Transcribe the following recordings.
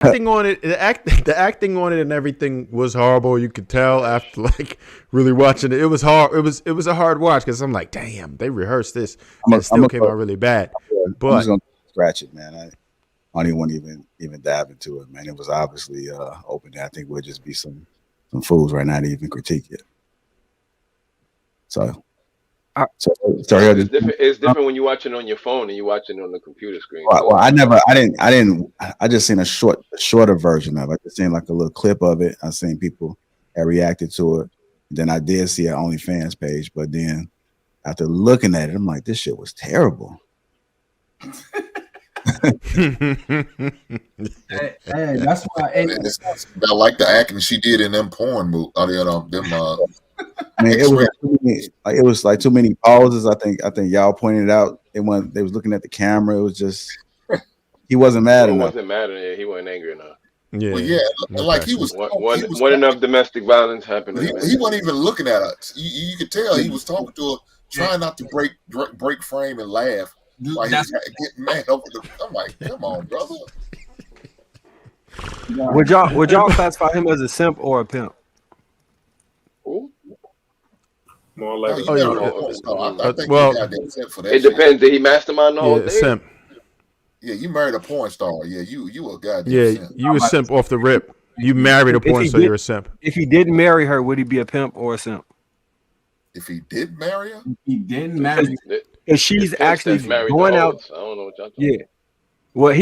acting on it, the acting on it, and everything was horrible. You could tell after like really watching it. It was hard. It was a hard watch because I'm like, damn, they rehearsed this and it I'm still came out really bad. I'm just But gonna scratch it, man. I don't even want to even dive into it, man. It was obviously open. I think we'll just be some fools right now to even critique it. So, so sorry. It's different when you're watching on your phone and you're watching on the computer screen. Well, I just seen a shorter version of it. I just seen like a little clip of it. I seen people that reacted to it. Then I did see an OnlyFans page, but then after looking at it, I'm like, this shit was terrible. Hey, that's why. I like the acting she did in them porn movies. I mean, it was like too many pauses. I think y'all pointed it out. They was looking at the camera. It was just he wasn't mad enough. He wasn't angry enough. Yeah, well, yeah, like he was one enough domestic violence happened. He wasn't even looking at us. You could tell he was talking to her, trying not to break frame and laugh. Like he was getting mad over the. I'm like, come on, brother. Would y'all classify him as a simp or a pimp? Ooh. More like I think it depends. Did he mastermind the whole thing? Simp. Yeah, you married a porn star. Yeah, you a goddamn simp. You a simp off the rip. You married a porn star, you're a simp. If he didn't marry her, would he be a pimp or a simp? If he did marry her? He didn't marry her. And she's actually going out. I don't know what y'all talking about. Well,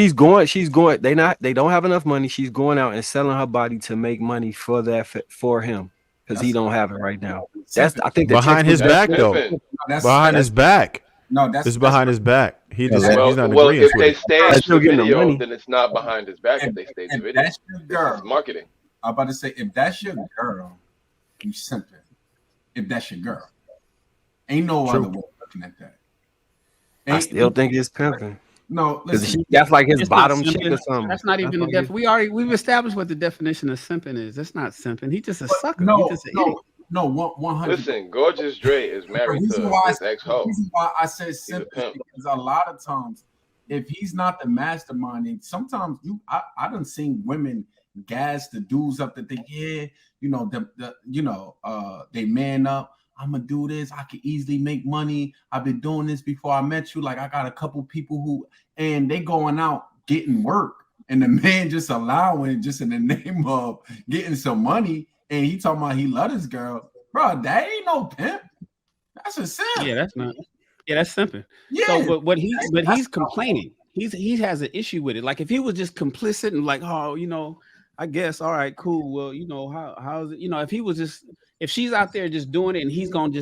she's going. They don't have enough money. She's going out and selling her body to make money for him because he don't have it right now. I think behind his back though. Behind his back. No, that's behind his back. He's not well, agreeing. If they stage the video, money, then it's not behind his back. If they stage the video, that's your girl. It's marketing. I'm about to say, if that's your girl, you simping. If that's your girl, ain't no other way of looking at that. I still think it's pimping. No, listen, that's like his bottom chick or something. That's not even the we've established what the definition of simping is. That's not simping. He's just a sucker. No, He's just no, 100. Listen, Gorgeous Dre is married to his ex-hoe. The reason why I said simping because a lot of times, if he's not the mastermind, sometimes I done seen women gas the dudes up that they they man up. I'm gonna do this. I can easily make money. I've been doing this before I met you. Like I got a couple people and they going out getting work, and the man just allowing just in the name of getting some money. And he talking about he love his girl, bro. That ain't no pimp. That's a simp. Yeah, that's not. Yeah, that's simping. Yeah. So, but he's complaining. He has an issue with it. Like if he was just complicit and like, oh, I guess, all right, cool. Well, how's it? If he was just, if she's out there just doing it, and he's gonna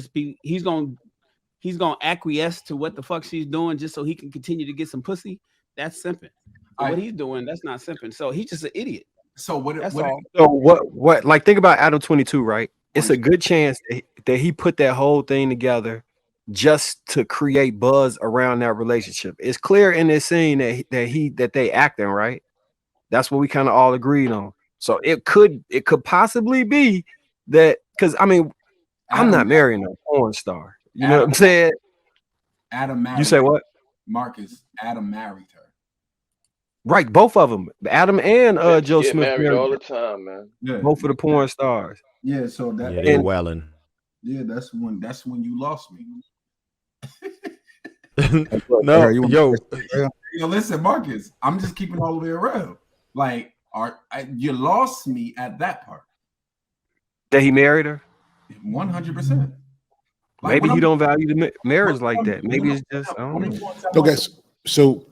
acquiesce to what the fuck she's doing just so he can continue to get some pussy. That's simping. What he's doing, that's not simping. So he's just an idiot. So what? So what? Like think about Adam 22, right? It's a good chance that he put that whole thing together just to create buzz around that relationship. It's clear in this scene that they acting right. That's what we kind of all agreed on. So it could possibly be that because I'm not marrying a porn star. You know what I'm saying? Adam married. You say what? Marcus. Adam married her. Right, both of them, Adam and Joe Smith, married all the time, man. Yeah. Both of the porn stars. Yeah, so that they're welling. Yeah, that's when you lost me. No, yo, listen, Marcus. I'm just keeping all the way around. Like, you lost me at that part. That he married her. 100%. Maybe he don't value the marriage like that. Maybe it's just I don't know. Okay, so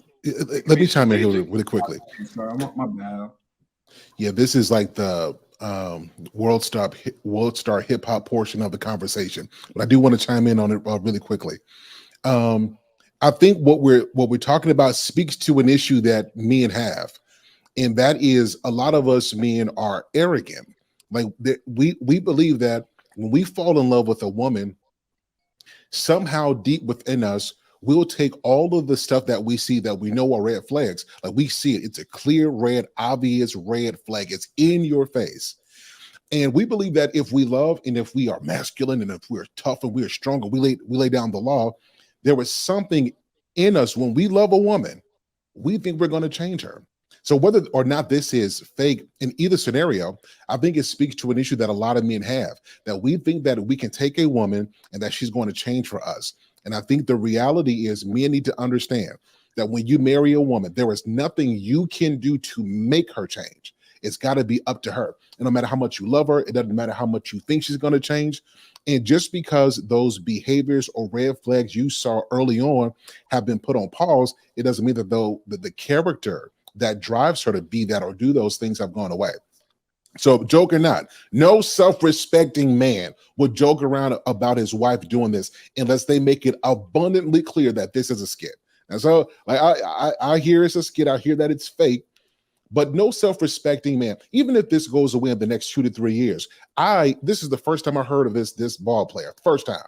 let me chime in here really quickly. Sorry, I'm my bad. Yeah, this is like the world star hip hop portion of the conversation, but I do want to chime in on it really quickly. I think what we're talking about speaks to an issue that men have, and that is a lot of us men are arrogant. Like we believe that when we fall in love with a woman, somehow deep within us, we'll take all of the stuff that we see that we know are red flags. Like we see it. It's a clear red, obvious red flag. It's in your face. And we believe that if we love and if we are masculine and if we're tough and we're strong and we lay down the law, there is something in us when we love a woman, we think we're going to change her. So whether or not this is fake in either scenario, I think it speaks to an issue that a lot of men have, that we think that we can take a woman and that she's going to change for us. And I think the reality is men need to understand that when you marry a woman, there is nothing you can do to make her change. It's got to be up to her. And no matter how much you love her, it doesn't matter how much you think she's going to change. And just because those behaviors or red flags you saw early on have been put on pause, it doesn't mean that the character that drives her to be that or do those things have gone away. So, joke or not, no self-respecting man would joke around about his wife doing this unless they make it abundantly clear that this is a skit. And so, like, I hear it's a skit, I hear that it's fake, but no self-respecting man, even if this goes away in the next 2 to 3 years, this is the first time I heard of this ball player. First time.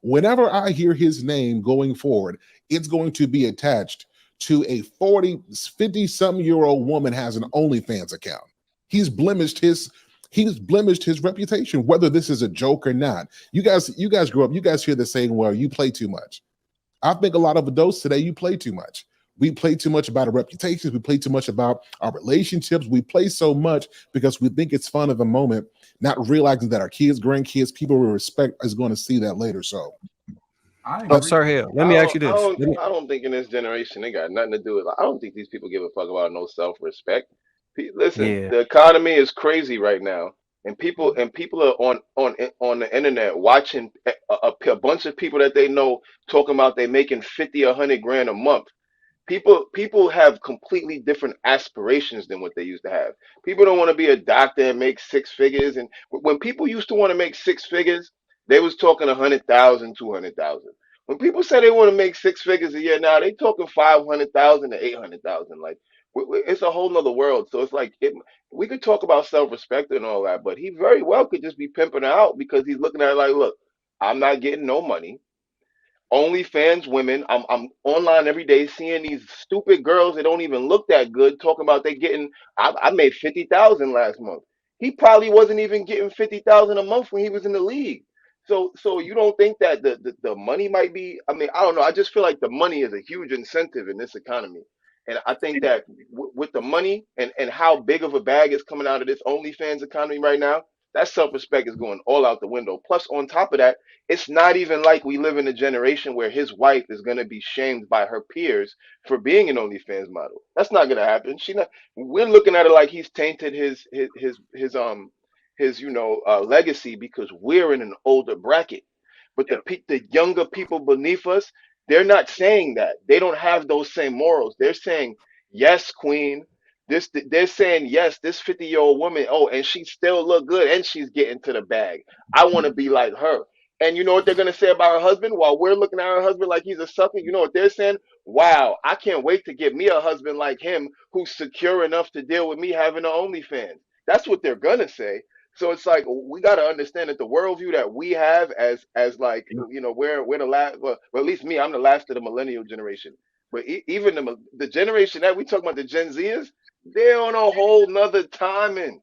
Whenever I hear his name going forward, it's going to be attached to a 50-something-year-old woman has an OnlyFans account. He's blemished his reputation, whether this is a joke or not. You guys grow up, you guys hear the saying, well, you play too much. I think a lot of adults today, you play too much. We play too much about our reputations. We play too much about our relationships. We play so much because we think it's fun of the moment, not realizing that our kids, grandkids, people we respect is going to see that later. So, sorry, hell. Let me ask you this. I don't think in this generation they got nothing to do with. I don't think these people give a fuck about no self-respect. Listen, the economy is crazy right now, and people are on the internet watching a bunch of people that they know talking about they making 50 or 100 grand a month. People have completely different aspirations than what they used to have. People don't want to be a doctor and make six figures. And when people used to want to make six figures, they was talking 100,000, 200,000. When people say they want to make six figures a year now, they talking 500,000 to 800,000. Like it's a whole nother world. So it's like we could talk about self-respect and all that, but he very well could just be pimping her out because he's looking at it like, look, I'm not getting no money. OnlyFans women. I'm online every day seeing these stupid girls that don't even look that good talking about they getting. I made 50,000 last month. He probably wasn't even getting 50,000 a month when he was in the league. So you don't think that the money might be? I mean, I don't know. I just feel like the money is a huge incentive in this economy, and I think that with the money and how big of a bag is coming out of this OnlyFans economy right now, that self-respect is going all out the window. Plus, on top of that, it's not even like we live in a generation where his wife is going to be shamed by her peers for being an OnlyFans model. That's not going to happen. She not. We're looking at it like he's tainted his legacy because we're in an older bracket. But the younger people beneath us, they're not saying that. They don't have those same morals. They're saying, yes, queen. They're saying yes, this 50-year-old woman, oh, and she still look good and she's getting to the bag. I want to be like her. And you know what they're gonna say about her husband? While we're looking at her husband like he's a sucker, you know what they're saying? Wow, I can't wait to get me a husband like him who's secure enough to deal with me having an OnlyFans. That's what they're gonna say. So it's like we gotta understand that the worldview that we have as like we're the last. Well, at least me, I'm the last of the millennial generation. But even the generation that we talk about, the Gen Zers, they're on a whole nother timing.